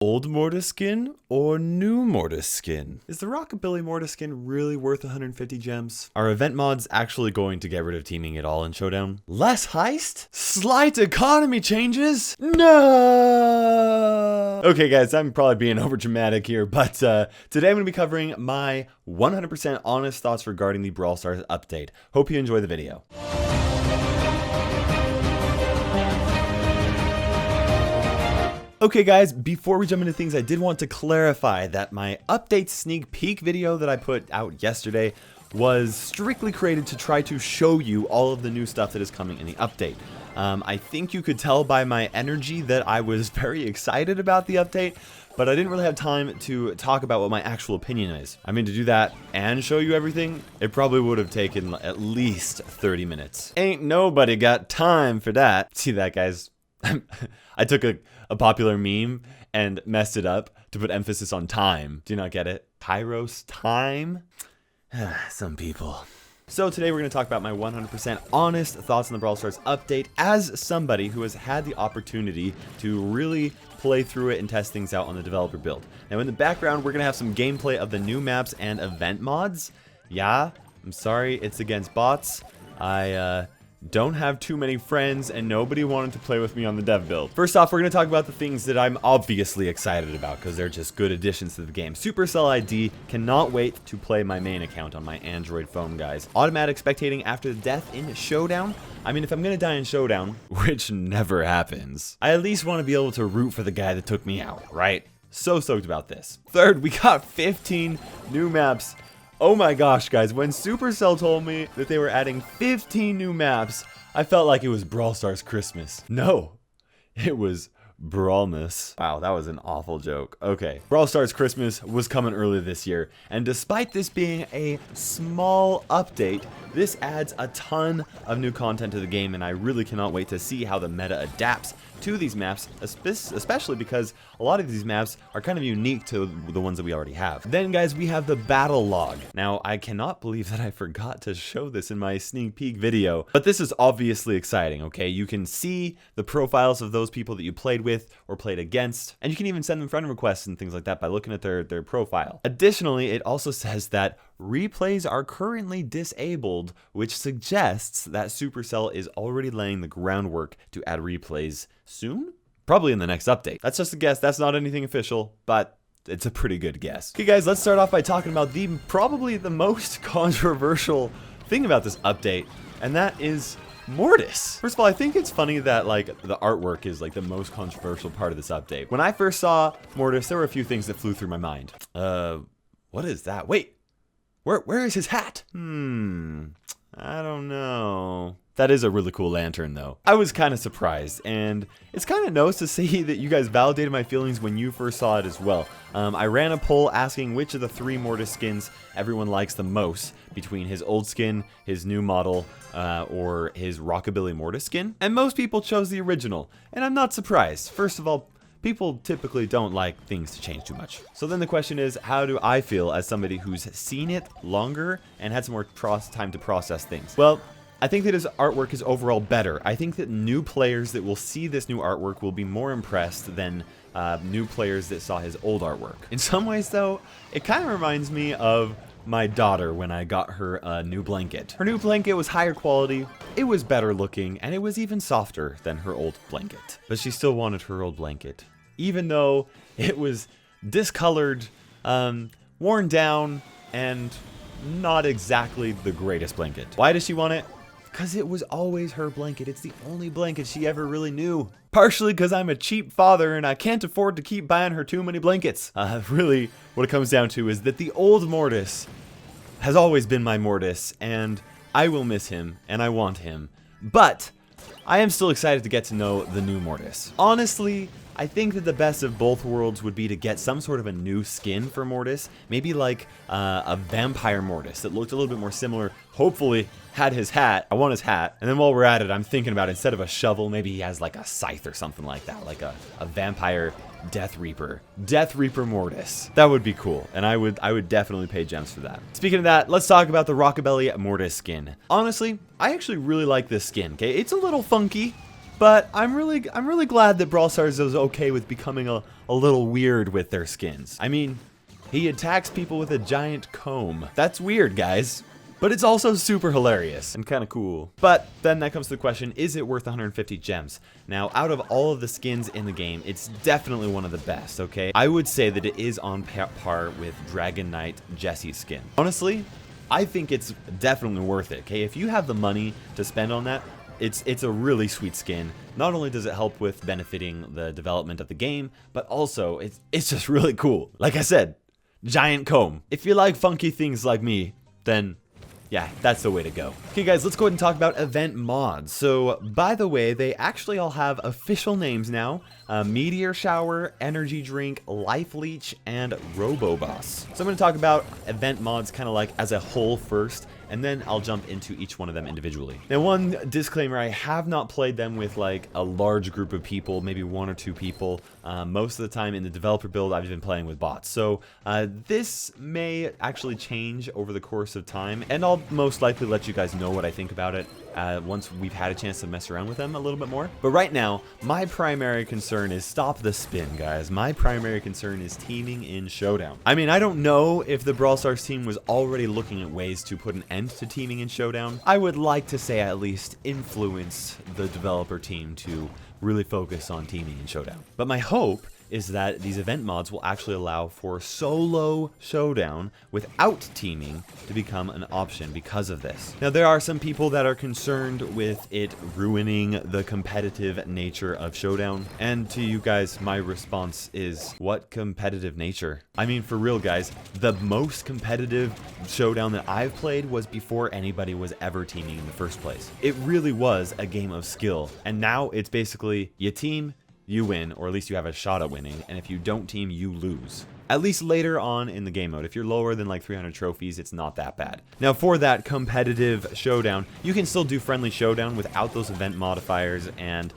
Old Mortis skin or new Mortis skin? Is the Rockabilly Mortis skin really worth 150 gems? Are event mods actually going to get rid of teaming at all in Showdown? Less heist? Slight economy changes? No! Okay guys, I'm probably being over dramatic here, but today I'm going to be covering my 100% honest thoughts regarding the Brawl Stars update. Hope you enjoy the video. Okay guys, before we jump into things, I did want to clarify that my update sneak peek video that I put out yesterday was strictly created to try to show you all of the new stuff that is coming in the update. I think you could tell by my energy that I was very excited about the update, but I didn't really have time to talk about what my actual opinion is. I mean, to do that and show you everything, it probably would have taken at least 30 minutes. Ain't nobody got time for that. See that, guys? I took a popular meme and messed it up to put emphasis on time. Do you not get it? KairosTime? Some people. So today we're going to talk about my 100% honest thoughts on the Brawl Stars update as somebody who has had the opportunity to really play through it and test things out on the developer build. Now in the background, we're going to have some gameplay of the new maps and event mods. Yeah, I'm sorry, it's against bots. I don't have too many friends and nobody wanted to play with me on the dev build. First off, we're going to talk about the things that I'm obviously excited about because they're just good additions to the game. Supercell ID, cannot wait to play my main account on my Android phone, guys. Automatic spectating after death in Showdown. I mean, if I'm going to die in Showdown, which never happens, I at least want to be able to root for the guy that took me out, right? So stoked about this. Third, we got 15 new maps. Oh my gosh, guys, when Supercell told me that they were adding 15 new maps, I felt like it was Brawl Stars Christmas. No, it was Brawlmas. Wow, that was an awful joke. Okay, Brawl Stars Christmas was coming earlier this year, and despite this being a small update, this adds a ton of new content to the game, and I really cannot wait to see how the meta adapts to these maps, especially because a lot of these maps are kind of unique to the ones that we already have. Then guys, we have the battle log. Now, I cannot believe that I forgot to show this in my sneak peek video, but this is obviously exciting, okay? You can see the profiles of those people that you played with or played against, and you can even send them friend requests and things like that by looking at their profile. Additionally, it also says that replays are currently disabled, which suggests that Supercell is already laying the groundwork to add replays soon? Probably in the next update. That's just a guess. That's not anything official, but it's a pretty good guess. Okay guys, let's start off by talking about probably the most controversial thing about this update, and that is Mortis. First of all, I think it's funny that like the artwork is like the most controversial part of this update. When I first saw Mortis, there were a few things that flew through my mind. What is that? Wait, where is his hat? I don't know. That is a really cool lantern though. I was kind of surprised, and it's kind of nice to see that you guys validated my feelings when you first saw it as well. I ran a poll asking which of the 3 Mortis skins everyone likes the most between his old skin, his new model, or his Rockabilly Mortis skin. And most people chose the original, and I'm not surprised. First of all, people typically don't like things to change too much. So then the question is, how do I feel as somebody who's seen it longer and had some more time to process things? Well, I think that his artwork is overall better. I think that new players that will see this new artwork will be more impressed than new players that saw his old artwork. In some ways though, it kind of reminds me of my daughter when I got her a new blanket. Her new blanket was higher quality, it was better looking, and it was even softer than her old blanket. But she still wanted her old blanket, even though it was discolored, worn down, and not exactly the greatest blanket. Why does she want it? Because it was always her blanket. It's the only blanket she ever really knew. Partially because I'm a cheap father and I can't afford to keep buying her too many blankets. Really, what it comes down to is that the old Mortis has always been my Mortis, and I will miss him, and I want him. But I am still excited to get to know the new Mortis. Honestly, I think that the best of both worlds would be to get some sort of a new skin for Mortis. Maybe like a vampire Mortis that looked a little bit more similar. Hopefully had his hat. I want his hat. And then while we're at it, I'm thinking about instead of a shovel, maybe he has like a scythe or something like that. Like a vampire Death Reaper. Death Reaper Mortis. That would be cool. And I would definitely pay gems for that. Speaking of that, let's talk about the Rockabilly Mortis skin. Honestly, I actually really like this skin. Okay, it's a little funky. But I'm really glad that Brawl Stars is okay with becoming a little weird with their skins. I mean, he attacks people with a giant comb. That's weird, guys. But it's also super hilarious and kind of cool. But then that comes to the question, is it worth 150 gems? Now, out of all of the skins in the game, it's definitely one of the best, okay? I would say that it is on par with Dragon Knight Jesse's skin. Honestly, I think it's definitely worth it, okay? If you have the money to spend on that, it's a really sweet skin. Not only does it help with benefiting the development of the game, but also it's just really cool. Like I said, giant comb. If you like funky things like me, then yeah, that's the way to go. Okay guys, let's go ahead and talk about event mods. So, by the way, they actually all have official names now. Meteor Shower, Energy Drink, Life Leech, and Robo Boss. So I'm going to talk about event mods kind of like as a whole first, and then I'll jump into each one of them individually. Now, one disclaimer, I have not played them with like a large group of people, maybe 1 or 2 people. Most of the time in the developer build, I've been playing with bots. So this may actually change over the course of time, and I'll most likely let you guys know what I think about it once we've had a chance to mess around with them a little bit more. But right now, my primary concern is stop the spin, guys. My primary concern is teaming in Showdown. I mean, I don't know if the Brawl Stars team was already looking at ways to put an end to teaming in Showdown. I would like to say at least influence the developer team to really focus on teaming in Showdown. But my hope is that these event mods will actually allow for solo showdown without teaming to become an option because of this. Now, there are some people that are concerned with it ruining the competitive nature of showdown. And to you guys, my response is, what competitive nature? I mean, for real, guys, the most competitive showdown that I've played was before anybody was ever teaming in the first place. It really was a game of skill. And now it's basically you team, you win, or at least you have a shot at winning, and if you don't team, you lose. At least later on in the game mode. If you're lower than like 300 trophies, it's not that bad. Now, for that competitive showdown, you can still do friendly showdown without those event modifiers, and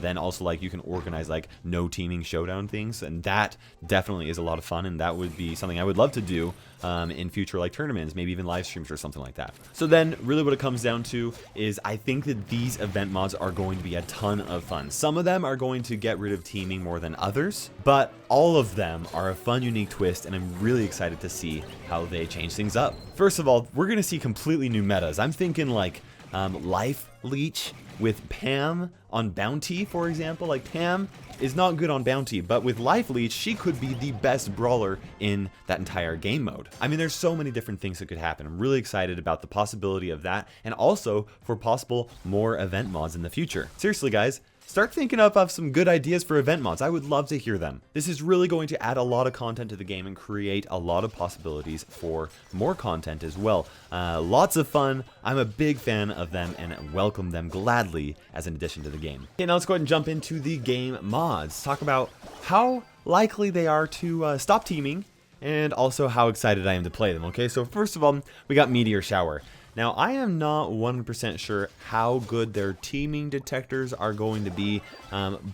then also like you can organize like no teaming showdown things, and that definitely is a lot of fun, and that would be something I would love to do in future like tournaments, maybe even live streams or something like that. So then really what it comes down to is I think that these event mods are going to be a ton of fun. Some of them are going to get rid of teaming more than others, but all of them are a fun, unique twist, and I'm really excited to see how they change things up. First of all, we're going to see completely new metas. I'm thinking like Life Leech with Pam on Bounty, for example. Like, Pam is not good on Bounty, but with Life Leech, she could be the best brawler in that entire game mode. I mean, there's so many different things that could happen. I'm really excited about the possibility of that, and also for possible more event mods in the future. Seriously, guys, start thinking up of some good ideas for event mods. I would love to hear them. This is really going to add a lot of content to the game and create a lot of possibilities for more content as well. Lots of fun. I'm a big fan of them and welcome them gladly as an addition to the game. Okay, now let's go ahead and jump into the game mods. Talk about how likely they are to stop teaming and also how excited I am to play them. Okay, so first of all, we got Meteor Shower. Now, I am not 100% sure how good their teaming detectors are going to be,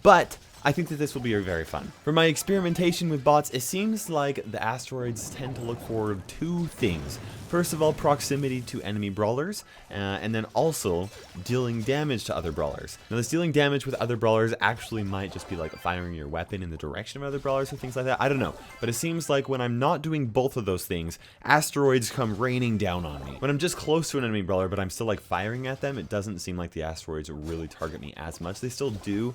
but I think that this will be very fun. For my experimentation with bots, it seems like the asteroids tend to look for 2 things. First of all, proximity to enemy brawlers, and then also dealing damage to other brawlers. Now, this dealing damage with other brawlers actually might just be like firing your weapon in the direction of other brawlers or things like that. I don't know, but it seems like when I'm not doing both of those things, asteroids come raining down on me. When I'm just close to an enemy brawler, but I'm still like firing at them, it doesn't seem like the asteroids really target me as much. They still do,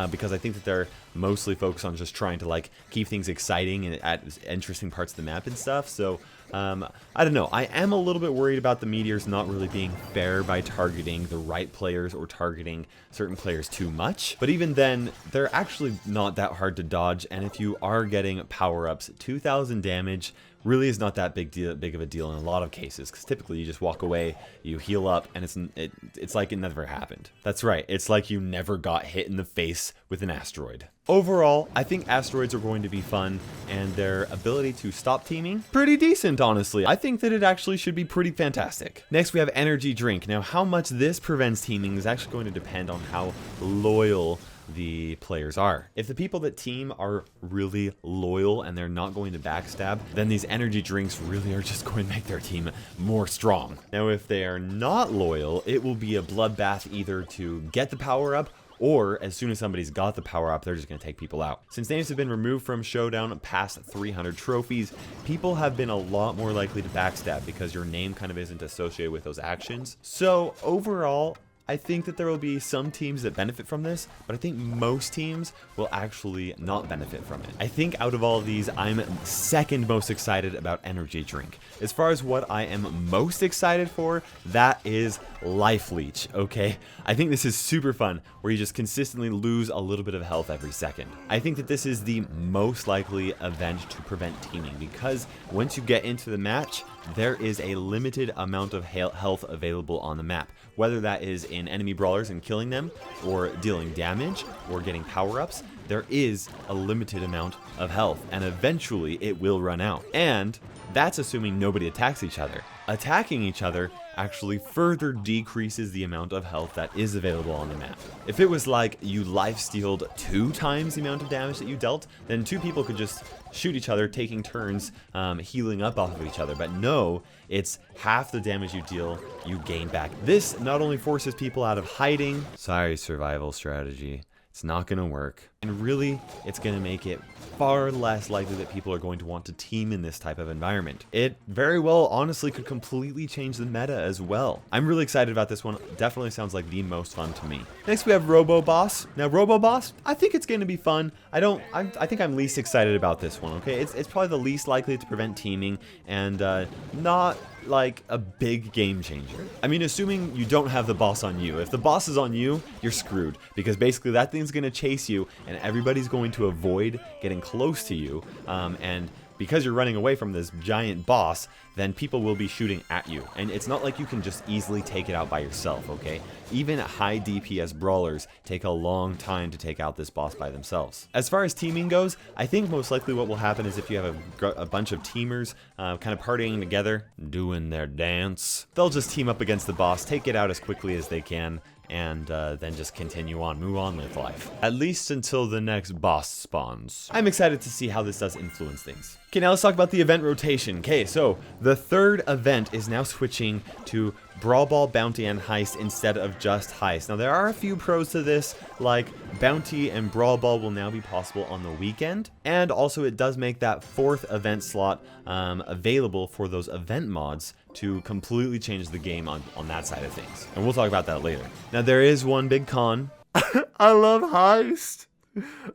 because I think that they're mostly focused on just trying to like keep things exciting and at interesting parts of the map and stuff. So I don't know. I am a little bit worried about the meteors not really being fair by targeting the right players or targeting certain players too much. But even then, they're actually not that hard to dodge. And if you are getting power-ups, 2,000 damage really is not that big of a deal in a lot of cases, because typically you just walk away, you heal up, and it's like it never happened. That's right, it's like you never got hit in the face with an asteroid. Overall, I think asteroids are going to be fun, and their ability to stop teaming, pretty decent, honestly. I think that it actually should be pretty fantastic. Next, we have Energy Drink. Now, how much this prevents teaming is actually going to depend on how loyal the players are. If the people that team are really loyal and they're not going to backstab, then these energy drinks really are just going to make their team more strong. Now, if they are not loyal, it will be a bloodbath either to get the power up or as soon as somebody's got the power up, they're just going to take people out. Since names have been removed from Showdown past 300 trophies, people have been a lot more likely to backstab because your name kind of isn't associated with those actions. So overall, I think that there will be some teams that benefit from this, but I think most teams will actually not benefit from it. I think out of all of these, I'm second most excited about Energy Drink. As far as what I am most excited for, that is Life Leech, okay? I think this is super fun, where you just consistently lose a little bit of health every second. I think that this is the most likely event to prevent teaming, because once you get into the match, there is a limited amount of health available on the map, whether that is in enemy brawlers and killing them, or dealing damage, or getting power-ups. There is a limited amount of health, and eventually it will run out. And that's assuming nobody attacks each other. Attacking each other actually further decreases the amount of health that is available on the map. If it was like you lifestealed 2 times the amount of damage that you dealt, then 2 people could just shoot each other, taking turns healing up off of each other. But no, it's half the damage you deal, you gain back. This not only forces people out of hiding, sorry survival strategy, it's not gonna work. And really, it's gonna make it far less likely that people are going to want to team in this type of environment. It very well honestly could completely change the meta as well. I'm really excited about this one. Definitely sounds like the most fun to me. Next we have Robo Boss. Now Robo Boss, I think it's gonna be fun. I think I'm least excited about this one, okay? It's probably the least likely to prevent teaming, and not like a big game changer. I mean, assuming you don't have the boss on you. If the boss is on you, you're screwed, because basically that thing's gonna chase you and everybody's going to avoid getting close to you, and because you're running away from this giant boss, then people will be shooting at you. And it's not like you can just easily take it out by yourself, okay? Even high DPS brawlers take a long time to take out this boss by themselves. As far as teaming goes, I think most likely what will happen is if you have a bunch of teamers kind of partying together, doing their dance, they'll just team up against the boss, take it out as quickly as they can, and then just continue on, move on with life. At least until the next boss spawns. I'm excited to see how this does influence things. Okay, now let's talk about the event rotation. Okay, so the third event is now switching to Brawl Ball, Bounty, and Heist instead of just Heist. Now there are a few pros to this, like Bounty and Brawl Ball will now be possible on the weekend, and also it does make that 4th event slot available for those event mods to completely change the game on that side of things. And we'll talk about that later. Now there is one big con. I love Heist.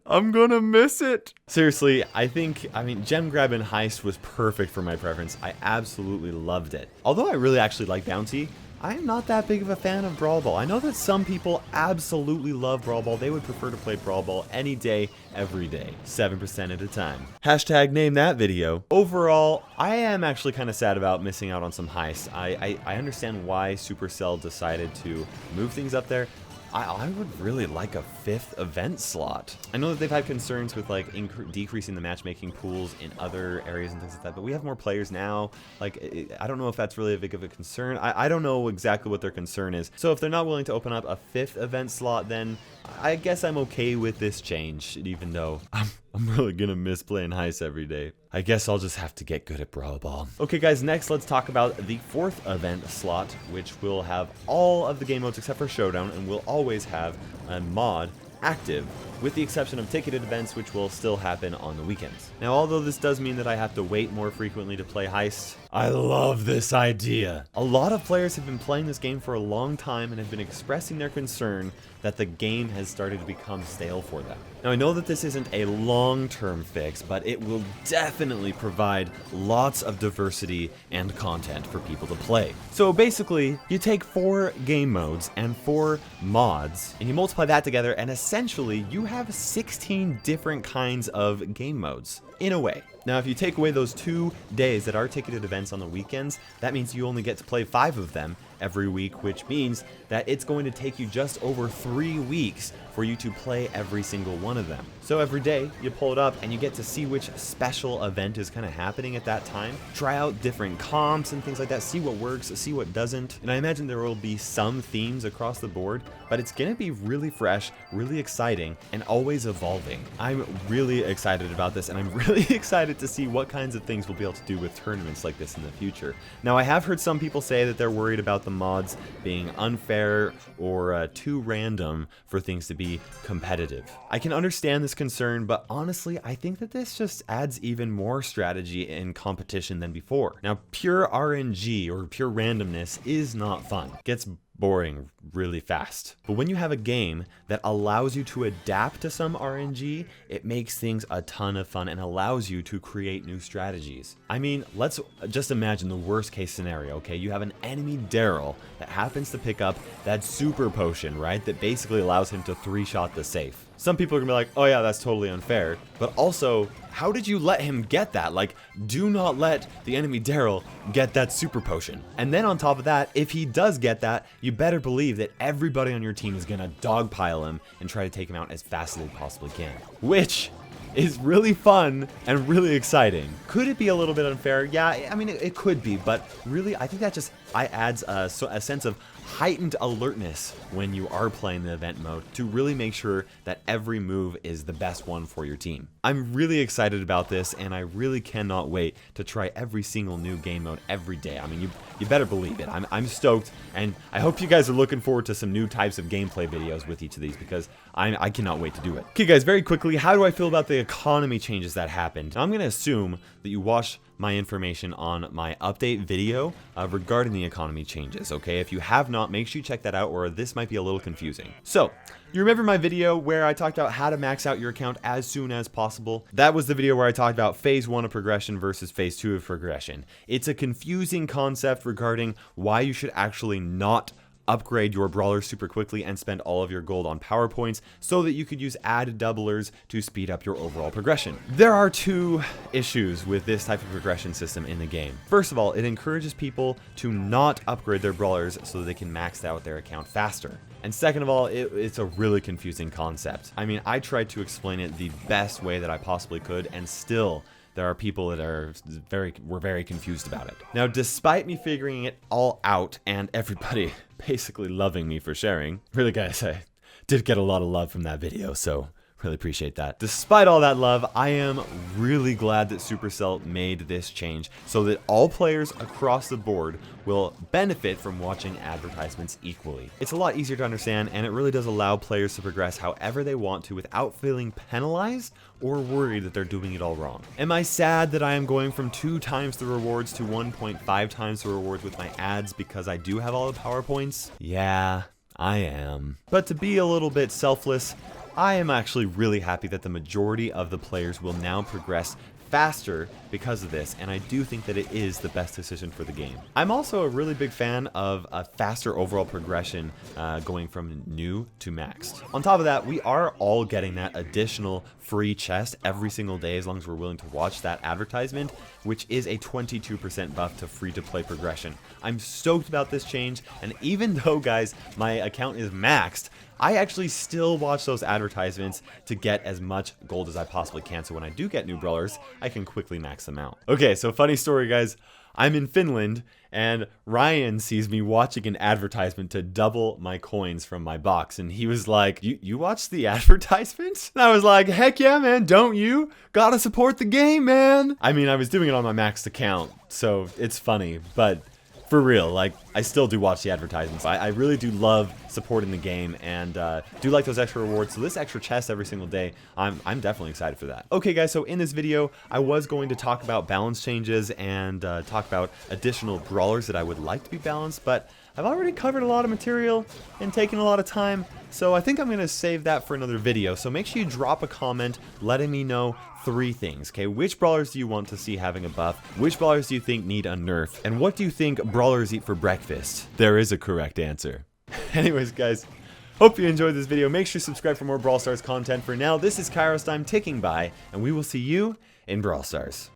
I'm gonna miss it. Seriously, I mean, Gem Grab and Heist was perfect for my preference. I absolutely loved it. Although I really actually like Bounty, I am not that big of a fan of Brawl Ball. I know that some people absolutely love Brawl Ball. They would prefer to play Brawl Ball any day, every day, 7% at a time. Hashtag name that video. Overall, I am actually kind of sad about missing out on some Heists. I understand why Supercell decided to move things up there. I would really like a 5th event slot. I know that they've had concerns with like decreasing the matchmaking pools in other areas and things like that, but we have more players now. Like, I don't know if that's really a big of a concern. I don't know exactly what their concern is. So if they're not willing to open up a 5th event slot, then I guess I'm okay with this change, even though I'm really gonna miss playing Heist every day. I guess I'll just have to get good at Brawl Ball. Okay guys, next let's talk about the 4th event slot, which will have all of the game modes except for Showdown, and will always have a mod active, with the exception of ticketed events, which will still happen on the weekends. Now, although this does mean that I have to wait more frequently to play Heist, I love this idea. A lot of players have been playing this game for a long time and have been expressing their concern that the game has started to become stale for them. Now, I know that this isn't a long-term fix, but it will definitely provide lots of diversity and content for people to play. So basically, you take 4 game modes and 4 mods, and you multiply that together, and essentially you have 16 different kinds of game modes, in a way. Now, if you take away those 2 days that are ticketed events on the weekends, that means you only get to play 5 of them every week, which means that it's going to take you just over 3 weeks for you to play every single one of them. So every day you pull it up and you get to see which special event is kind of happening at that time, try out different comps and things like that, see what works, see what doesn't. And I imagine there will be some themes across the board, but it's gonna be really fresh, really exciting, and always evolving. I'm really excited about this, and I'm really excited to see what kinds of things we'll be able to do with tournaments like this in the future. Now, I have heard some people say that they're worried about the mods being unfair or too random for things to be competitive. I can understand this concern, but honestly, I think that this just adds even more strategy and competition than before. Now, pure RNG or pure randomness is not fun. It gets boring really fast. But when you have a game that allows you to adapt to some RNG, it makes things a ton of fun and allows you to create new strategies. I mean, let's just imagine the worst case scenario, okay? You have an enemy Daryl that happens to pick up that super potion, right? That basically allows him to 3-shot the safe. Some people are gonna be like, oh yeah, that's totally unfair. But also, how did you let him get that? Like, do not let the enemy Daryl get that super potion. And then on top of that, if he does get that, you better believe that everybody on your team is gonna dogpile him and try to take him out as fast as they possibly can. Which is really fun and really exciting. Could it be a little bit unfair? Yeah, I mean, it could be, but really, I think that just adds a sense of heightened alertness when you are playing the event mode to really make sure that every move is the best one for your team. I'm really excited about this, and I really cannot wait to try every single new game mode every day. I mean, you better believe it. I'm stoked, and I hope you guys are looking forward to some new types of gameplay videos with each of these, because I cannot wait to do it. Okay guys, very quickly, how do I feel about the economy changes that happened? Now, I'm gonna assume that you watched my information on my update video regarding the economy changes, okay? If you have not, make sure you check that out, or this might be a little confusing. So, you remember my video where I talked about how to max out your account as soon as possible? That was the video where I talked about phase 1 of progression versus phase 2 of progression. It's a confusing concept regarding why you should actually not upgrade your brawler super quickly and spend all of your gold on power points so that you could use added doublers to speed up your overall progression. There are two issues with this type of progression system in the game. First of all, it encourages people to not upgrade their brawlers so that they can max out their account faster. And second of all, it's a really confusing concept. I mean, I tried to explain it the best way that I possibly could, and still there are people that were very confused about it. Now, despite me figuring it all out and everybody basically loving me for sharing, really guys, I did get a lot of love from that video, so really appreciate that. Despite all that love, I am really glad that Supercell made this change so that all players across the board will benefit from watching advertisements equally. It's a lot easier to understand, and it really does allow players to progress however they want to without feeling penalized or worried that they're doing it all wrong. Am I sad that I am going from 2 times the rewards to 1.5 times the rewards with my ads because I do have all the power points? Yeah, I am. But to be a little bit selfless, I am actually really happy that the majority of the players will now progress faster because of this, and I do think that it is the best decision for the game. I'm also a really big fan of a faster overall progression going from new to maxed. On top of that, we are all getting that additional free chest every single day as long as we're willing to watch that advertisement, which is a 22% buff to free-to-play progression. I'm stoked about this change, and even though, guys, my account is maxed, I actually still watch those advertisements to get as much gold as I possibly can, so when I do get new brawlers, I can quickly max them out. Okay, so funny story, guys. I'm in Finland, and Ryan sees me watching an advertisement to double my coins from my box, and he was like, you watched the advertisement? And I was like, heck yeah, man, don't you? Gotta support the game, man. I mean, I was doing it on my maxed account, so it's funny, but for real, like, I still do watch the advertisements. I really do love supporting the game, and do like those extra rewards. So this extra chest every single day, I'm definitely excited for that. Okay guys, so in this video, I was going to talk about balance changes and talk about additional brawlers that I would like to be balanced, but I've already covered a lot of material and taken a lot of time, so I think I'm going to save that for another video. So make sure you drop a comment letting me know 3 things, okay? Which brawlers do you want to see having a buff? Which brawlers do you think need a nerf? And what do you think brawlers eat for breakfast? There is a correct answer. Anyways, guys, hope you enjoyed this video. Make sure to subscribe for more Brawl Stars content. For now, this is KairosTime ticking by, and we will see you in Brawl Stars.